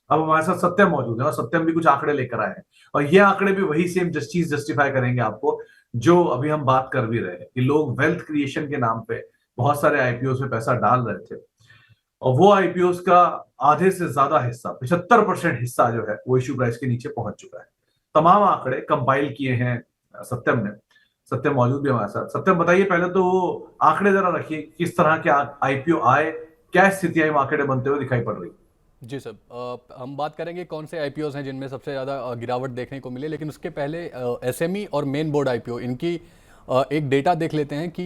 अब हमारे साथ सत्यम मौजूद है और सत्यम भी कुछ आंकड़े लेकर आए हैं, और ये आंकड़े भी वही सेम चीज जस्टिफाई करेंगे आपको जो अभी हम बात कर भी रहे हैं कि लोग वेल्थ क्रिएशन के नाम पे बहुत सारे आईपीओ में पैसा डाल रहे थे, और वो आईपीओ का आधे से ज्यादा हिस्सा, 75% हिस्सा जो है वो इश्यू प्राइस के नीचे पहुंच चुका है। तमाम आंकड़े कंपाइल किए हैं सत्यम ने। सत्यम मौजूद भी हमारे साथ। सत्यम बताइए पहले तो वो आंकड़े जरा रखिए, किस तरह के आईपीओ आए, क्या स्थितियां मार्केट में बनते हुए दिखाई पड़ रही। जी सर, हम बात करेंगे कौन से आईपीओस हैं जिनमें सबसे ज़्यादा गिरावट देखने को मिले, लेकिन उसके पहले एसएमई और मेन बोर्ड आईपीओ इनकी एक डेटा देख लेते हैं कि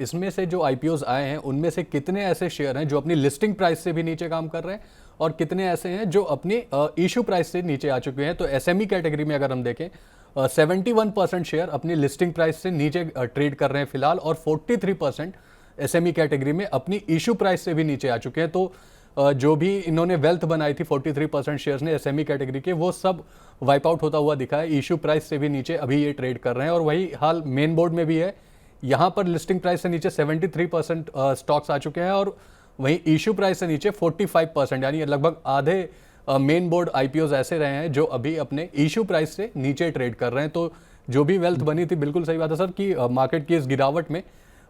इसमें से जो आईपीओस आए हैं उनमें से कितने ऐसे शेयर हैं जो अपनी लिस्टिंग प्राइस से भी नीचे काम कर रहे हैं और कितने ऐसे हैं जो अपनी इशू प्राइस से नीचे आ चुके हैं। तो एसएमई कैटेगरी में अगर हम देखें, 71% शेयर अपनी लिस्टिंग प्राइस से नीचे ट्रेड कर रहे हैं फिलहाल, और 43% एसएमई कैटेगरी में अपनी इशू प्राइस से भी नीचे आ चुके हैं। तो जो भी इन्होंने वेल्थ बनाई थी 43% शेयर्स ने एसएमई कैटेगरी के, वो सब वाइप आउट होता हुआ दिखा है। इशू प्राइस से भी नीचे अभी ये ट्रेड कर रहे हैं, और वही हाल मेन बोर्ड में भी है। यहाँ पर लिस्टिंग प्राइस से नीचे 73% स्टॉक्स आ चुके हैं, और वहीं इशू प्राइस से नीचे 45%, यानी लगभग आधे मेन बोर्ड आईपीओज ऐसे रहे हैं जो अभी अपने इशू प्राइस से नीचे ट्रेड कर रहे हैं। तो जो भी वेल्थ बनी थी, बिल्कुल सही बात है सर कि मार्केट की इस गिरावट में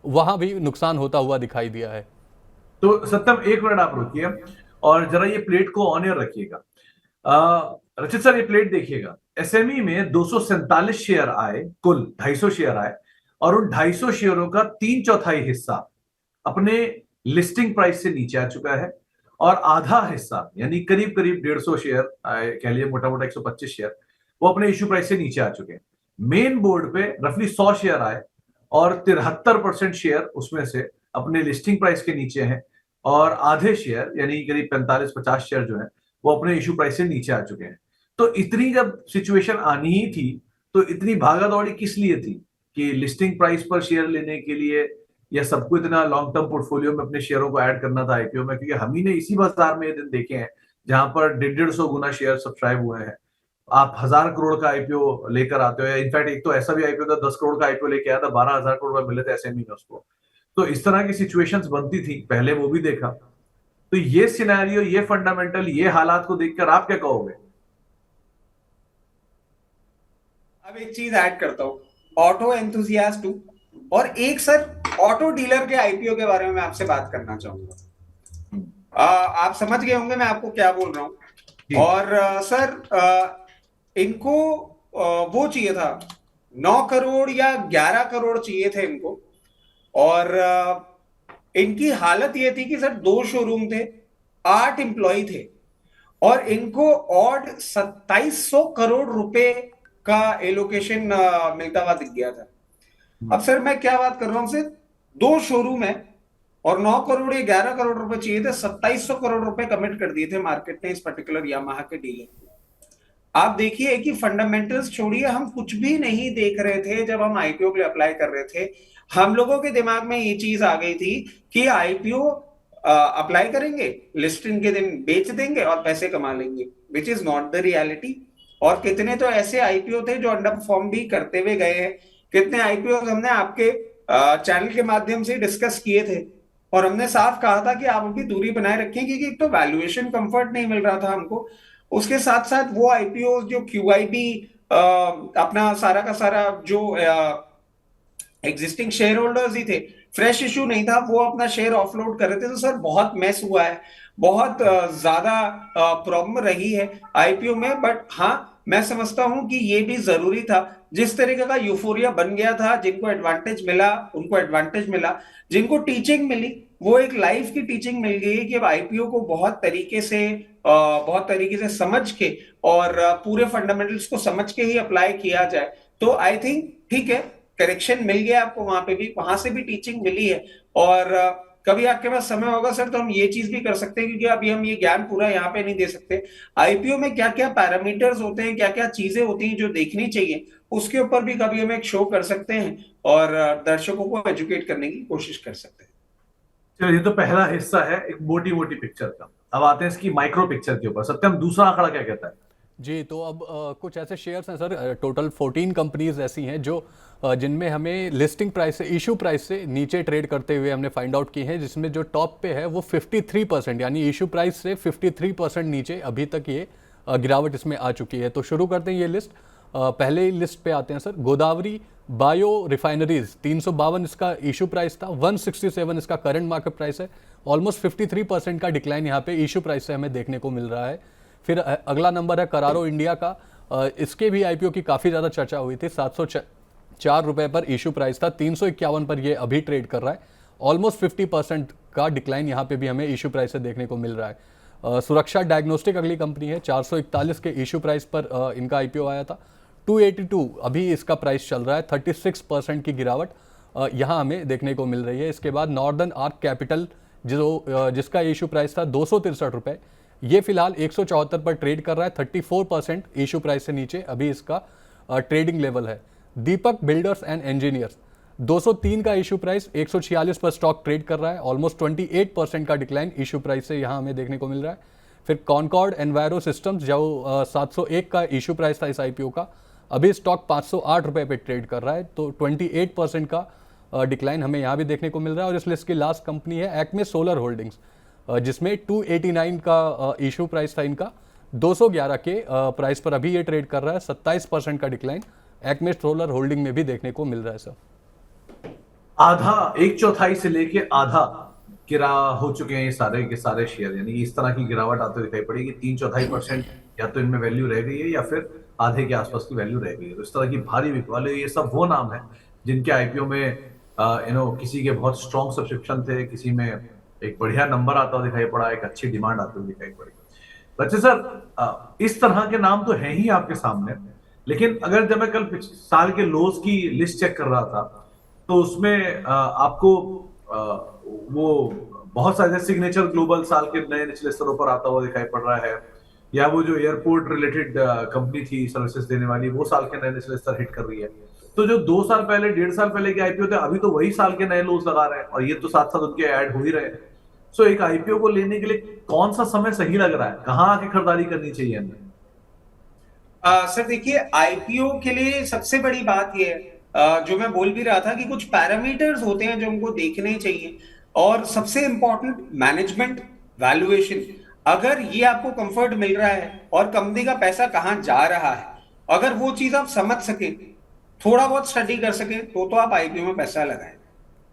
वहाँ भी नुकसान होता हुआ दिखाई दिया है। तो सत्यम एक मिनट आप रुकिए और जरा ये प्लेट को ऑन एयर रखिएगा। रचित सर ये प्लेट देखिएगा। एसएमई में 247 शेयर आए, कुल 250 शेयर आए, और उन 250 शेयरों का 3/4 हिस्सा अपने लिस्टिंग प्राइस से नीचे आ चुका है, और आधा हिस्सा यानी करीब करीब 150 शेयर, कह लिए मोटा मोटा 125 शेयर, वो अपने इश्यू प्राइस से नीचे आ चुके हैं। मेन बोर्ड पे रफली 100 शेयर आए, और 73% शेयर उसमें से अपने लिस्टिंग प्राइस के नीचे हैं, और आधे शेयर यानी करीब 45-50 शेयर जो है वो अपने इशू प्राइस से नीचे आ चुके हैं। तो इतनी जब सिचुएशन आनी ही थी, तो इतनी भागा दौड़ी किस लिए थी? कि लिस्टिंग प्राइस पर शेयर लेने के लिए, या सबको इतना लॉन्ग टर्म पोर्टफोलियो में अपने शेयरों को ऐड करना था आईपीओ में? क्योंकि हम ही ने इसी बाजार में ये दिन देखे हैं जहां पर 150 गुना शेयर सब्सक्राइब हुए हैं। आप 1,000 करोड़ का आईपीओ लेकर आते हो, या इनफैक्ट एक तो ऐसा भी आईपीओ था 10 करोड़ का आईपीओ लेके आया था, 12,000 करोड़ में मिले थे एसएमई में उसको। तो इस तरह की सिचुएशंस बनती थी पहले, वो भी देखा। तो ये सिनेरियो, ये फंडामेंटल, ये हालात को देखकर आप क्या कहोगे? अब एक चीज ऐड करता हूँ, ऑटो एंथुसियास्ट हूँ, और एक सर ऑटो डीलर के आईपीओ के बारे में मैं आपसे बात करना चाहूंगा। आप समझ गए होंगे मैं आपको क्या बोल रहा हूँ। और सर इनको वो चाहिए था, 9 करोड़ या 11 करोड़ चाहिए थे इनको। और इनकी हालत ये थी कि सर 2 शोरूम थे, 8 एम्प्लॉय थे, और इनको ऑड 2700 करोड़ रुपए का एलोकेशन मिलता हुआ दिख गया था। अब सर मैं क्या बात कर रहा हूं सर, 2 शोरूम है और 9 करोड़ या 11 करोड़ रुपए चाहिए थे, 2700 करोड़ रुपए कमिट कर दिए थे मार्केट ने इस पर्टिकुलर यामाहा के डीलर को। आप देखिए कि फंडामेंटल्स छोड़िए, हम कुछ भी नहीं देख रहे थे जब हम आईपीओ के लिए अप्लाई कर रहे थे। हम लोगों के दिमाग में ये चीज आ गई थी कि आईपीओ अप्लाई करेंगे, लिस्टिंग के दिन बेच देंगे और पैसे कमा लेंगे, which is not the reality. और कितने तो ऐसे आईपीओ थे जो अंडर परफॉर्म भी करते हुए गए हैं। कितने आईपीओ हमने आपके चैनल के माध्यम से डिस्कस किए थे, और हमने साफ कहा था कि आप अपनी दूरी बनाए रखें, क्योंकि एक तो वैल्यूएशन कंफर्ट नहीं मिल रहा था हमको। उसके साथ साथ वो आईपीओ जो क्यूआईबी अपना सारा का सारा जो एग्जिस्टिंग शेयर होल्डर्स ही थे, फ्रेश इशू नहीं था, वो अपना शेयर ऑफलोड कर रहे थे। तो सर बहुत मेस हुआ है, बहुत ज्यादा प्रॉब्लम रही है आईपीओ में। बट हाँ, मैं समझता हूं कि ये भी जरूरी था। जिस तरीके का यूफोरिया बन गया था, जिनको एडवांटेज मिला उनको एडवांटेज मिला, जिनको टीचिंग मिली वो एक लाइफ की टीचिंग मिल गई कि अब आईपीओ को बहुत तरीके से समझ के और पूरे फंडामेंटल्स को समझ के ही अप्लाई किया जाए। तो आई थिंक ठीक है, करेक्शन मिल गया आपको, वहां पे भी, वहां से भी टीचिंग मिली है। और कभी आपके पास समय होगा सर तो हम ये चीज भी कर सकते हैं, क्योंकि अभी हम ये ज्ञान पूरा यहाँ पे नहीं दे सकते। आईपीओ में क्या क्या पैरामीटर्स होते हैं, क्या क्या चीजें होती हैं जो देखनी चाहिए, उसके ऊपर भी कभी हम एक शो कर सकते हैं और दर्शकों को एजुकेट करने की कोशिश कर सकते हैं। चलिए, ये तो पहला हिस्सा है एक मोटी मोटी पिक्चर का। अब आते हैं इसकी माइक्रो पिक्चर के ऊपर। सत्यम, दूसरा आंकड़ा क्या कहता है? जी, तो अब कुछ ऐसे शेयर्स हैं सर, टोटल 14 कंपनीज ऐसी हैं जो जिनमें हमें लिस्टिंग प्राइस से, इशू प्राइस से नीचे ट्रेड करते हुए हमने फाइंड आउट की है, जिसमें जो टॉप पे है वो 53%, यानी इशू प्राइस से 53% नीचे अभी तक ये गिरावट इसमें आ चुकी है। तो शुरू करते हैं ये लिस्ट। पहले लिस्ट पे आते हैं सर। गोदावरी बायो रिफाइनरीज 352 इसका इशू प्राइस था, 167 इसका करंट मार्केट प्राइस है। ऑलमोस्ट 53% का डिक्लाइन यहाँ पे इशू प्राइस से हमें देखने को मिल रहा है। फिर अगला नंबर है करारो इंडिया का। इसके भी आईपीओ की काफ़ी ज़्यादा चर्चा हुई थी। 704 रुपये पर इशू प्राइस था, 351 पर ये अभी ट्रेड कर रहा है। ऑलमोस्ट 50% का डिक्लाइन यहाँ पे भी हमें इशू प्राइस से देखने को मिल रहा है। सुरक्षा डायग्नोस्टिक अगली कंपनी है, 441 के इशू प्राइस पर इनका आईपीओ आया था। 282 अभी इसका प्राइस चल रहा है, 36% की गिरावट यहाँ हमें देखने को मिल रही है। इसके बाद नॉर्दर्न आर्क कैपिटल जिसका इशू प्राइस था 263 रुपये, ये फिलहाल 174 पर ट्रेड कर रहा है, 34% इशू प्राइस से नीचे अभी इसका ट्रेडिंग लेवल है। दीपक बिल्डर्स एंड इंजीनियर्स 203 का इशू प्राइस, 146 पर स्टॉक ट्रेड कर रहा है। ऑलमोस्ट 28% का डिक्लाइन इशू प्राइस से यहाँ हमें देखने को मिल रहा है। फिर कॉनकॉर्ड एनवायरो सिस्टम्स जो 701 का इशू प्राइस था इस आईपीओ का, अभी स्टॉक 508 रुपये पे ट्रेड कर रहा है। तो 28% का डिक्लाइन हमें यहाँ भी देखने को मिल रहा है। और इस लिस्ट की लास्ट कंपनी है एक्मे सोलर होल्डिंग्स, जिसमें 289 का इशू प्राइस था इनका, 211 के प्राइस पर अभी ये ट्रेड कर रहा है। 27% का डिक्लाइन एक्मे सोलर होल्डिंग में भी देखने को मिल रहा है सर। आधा, एक चौथाई से लेके आधा गिरा हो चुके हैं ये सारे के सारे शेयर, यानी इस तरह की गिरावट आते दिखाई पड़ेगी। 3/4% या तो इनमें वैल्यू रह गई है या फिर आधे के आसपास की वैल्यू रह गई है। तो इस तरह की भारी बिक वाले ये सब वो नाम है जिनके आईपीओ में किसी के बहुत स्ट्रॉन्ग सब्सक्रिप्शन थे, किसी में एक बढ़िया नंबर आता हुआ दिखाई पड़ा, एक अच्छी डिमांड आती हुई दिखाई पड़ी। बच्चे सर, इस तरह के नाम तो है ही आपके सामने, लेकिन अगर जब मैं कल साल के लोज की लिस्ट चेक कर रहा था तो उसमें आपको वो बहुत सारे सिग्नेचर ग्लोबल साल के नए निचले स्तरों पर आता हुआ दिखाई पड़ रहा है, या वो जो एयरपोर्ट रिलेटेड कंपनी थी सर्विसेज देने वाली, वो साल के नए निचले स्तर हिट कर रही है। तो जो 2 साल पहले 1.5 साल पहले के आईपीओ थे, अभी तो वही साल के नए लोज लगा रहे हैं, और ये तो साथ साथ उनके ऐड हो ही रहे हैं। सो एक आईपीओ को लेने के लिए कौन सा समय सही लग रहा है, कहाँ आके खरीदारी करनी चाहिए हमें? सर देखिए, आईपीओ के लिए सबसे बड़ी बात यह है, जो मैं बोल भी रहा था कि कुछ पैरामीटर्स होते हैं जो हमको देखने चाहिए, और सबसे इंपॉर्टेंट मैनेजमेंट वैल्यूएशन। अगर ये आपको कंफर्ट मिल रहा है और कंपनी का पैसा कहाँ जा रहा है, अगर वो चीज आप समझ सके, थोड़ा बहुत स्टडी कर सके, तो आप आईपीओ में पैसा लगाएं,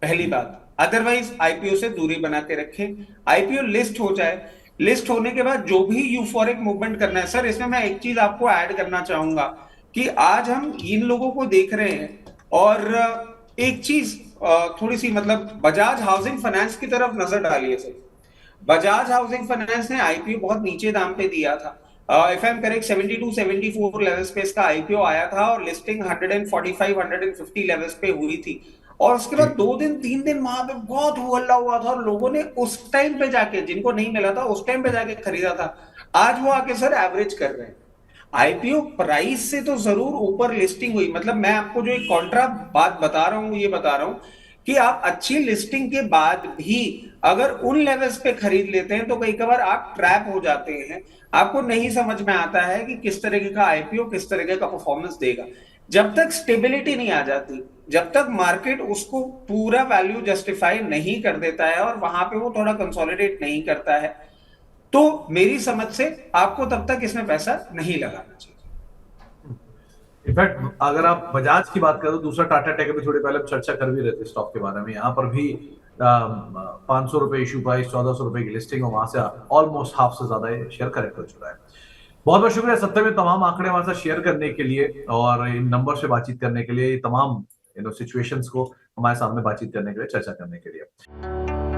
पहली बात। अदरवाइज आईपीओ से दूरी बना के रखें। आईपीओ लिस्ट हो जाए, लिस्ट होने के बाद जो भी यूफोरिक मूवमेंट करना है, सर इसमें मैं एक चीज आपको ऐड करना चाहूंगा कि आज हम इन लोगों को देख रहे हैं, और एक चीज थोड़ी सी, मतलब बजाज हाउसिंग फाइनेंस की तरफ नजर डालिए सर। बजाज हाउसिंग फाइनेंस ने आईपीओ बहुत नीचे दाम पे दिया था। If I am correct 72-74 levels पे इसका आईपीओ आया था, और लिस्टिंग 145-150 लेवल्स पे हुई थी। और उसके बाद 2 दिन 3 दिन वहां पे बहुत हल्ला हुआ था, और लोगों ने उस टाइम पे जाके, जिनको नहीं मिला था उस टाइम पे जाके खरीदा था। आज वो आके सर एवरेज कर रहे हैं। आईपीओ प्राइस से तो जरूर ऊपर लिस्टिंग हुई, मतलब मैं आपको जो एक कॉन्ट्रा बात बता रहा हूं, ये बता रहा हूं कि आप अच्छी लिस्टिंग के बाद भी अगर उन लेवल्स पे खरीद लेते हैं तो कई बार आप ट्रैप हो जाते हैं। आपको नहीं समझ में आता है कि किस तरीके का आईपीओ किस तरीके का परफॉर्मेंस देगा। जब तक स्टेबिलिटी नहीं आ जाती, जब तक मार्केट उसको पूरा वैल्यू जस्टिफाई नहीं कर देता है और वहां पे वो थोड़ा कंसोलिडेट नहीं करता है, तो मेरी समझ से आपको तब तक इसमें पैसा नहीं लगाना चाहिए। इनफैक्ट अगर आप बजाज की बात करें तो दूसरा टाटा टेक भी थोड़ी पहले हम चर्चा कर भी रहे थे स्टॉक के बारे में, यहाँ पर भी 500 रुपए इशू प्राइस, 1400 रुपए की लिस्टिंग, और वहां से ऑलमोस्ट हाफ से ज्यादा शेयर करेक्ट हो चुका है। बहुत बहुत शुक्रिया सत्य में तमाम आंकड़े हमारे साथ शेयर करने के लिए और इन नंबर से बातचीत करने के लिए, तमाम सिचुएशंस को हमारे सामने बातचीत करने के लिए, चर्चा करने के लिए।